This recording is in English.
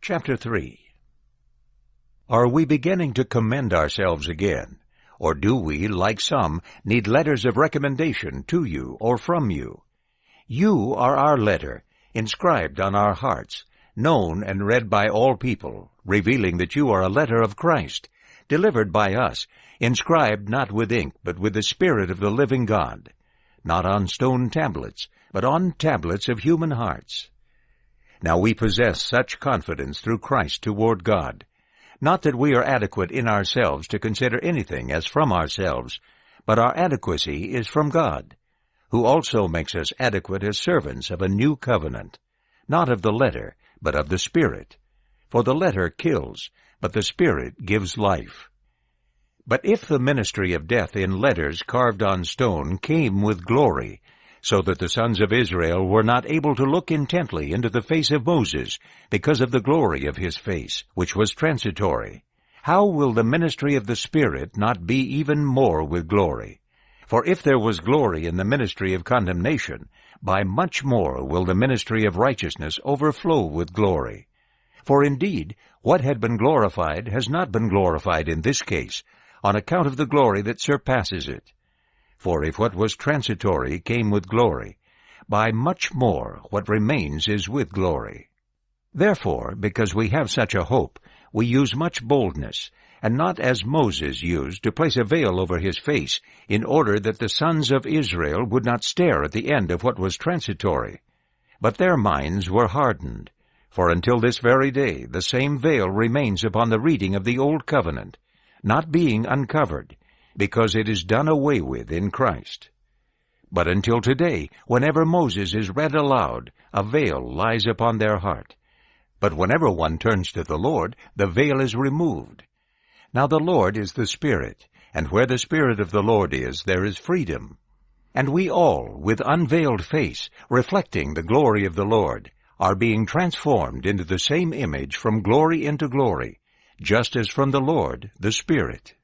Chapter 3. Are we beginning to commend ourselves again? Or do we, like some, need letters of recommendation to you or from you? You are our letter, inscribed on our hearts, known and read by all people, revealing that you are a letter of Christ, delivered by us, inscribed not with ink, but with the Spirit of the living God, not on stone tablets, but on tablets of human hearts. Now we possess such confidence through Christ toward God, not that we are adequate in ourselves to consider anything as from ourselves, but our adequacy is from God, who also makes us adequate as servants of a new covenant, not of the letter, but of the Spirit. For the letter kills, but the Spirit gives life. But if the ministry of death in letters carved on stone came with glory, so that the sons of Israel were not able to look intently into the face of Moses because of the glory of his face, which was transitory, how will the ministry of the Spirit not be even more with glory? For if there was glory in the ministry of condemnation, by much more will the ministry of righteousness overflow with glory. For indeed, what had been glorified has not been glorified in this case, on account of the glory that surpasses it. For if what was transitory came with glory, by much more what remains is with glory. Therefore, because we have such a hope, we use much boldness, and not as Moses used, to place a veil over his face, in order that the sons of Israel would not stare at the end of what was transitory. But their minds were hardened, for until this very day the same veil remains upon the reading of the Old Covenant, not being uncovered, because it is done away with in Christ. But until today, whenever Moses is read aloud, a veil lies upon their heart. But whenever one turns to the Lord, the veil is removed. Now the Lord is the Spirit, and where the Spirit of the Lord is, there is freedom. And we all, with unveiled face, reflecting the glory of the Lord, are being transformed into the same image from glory into glory, just as from the Lord, the Spirit.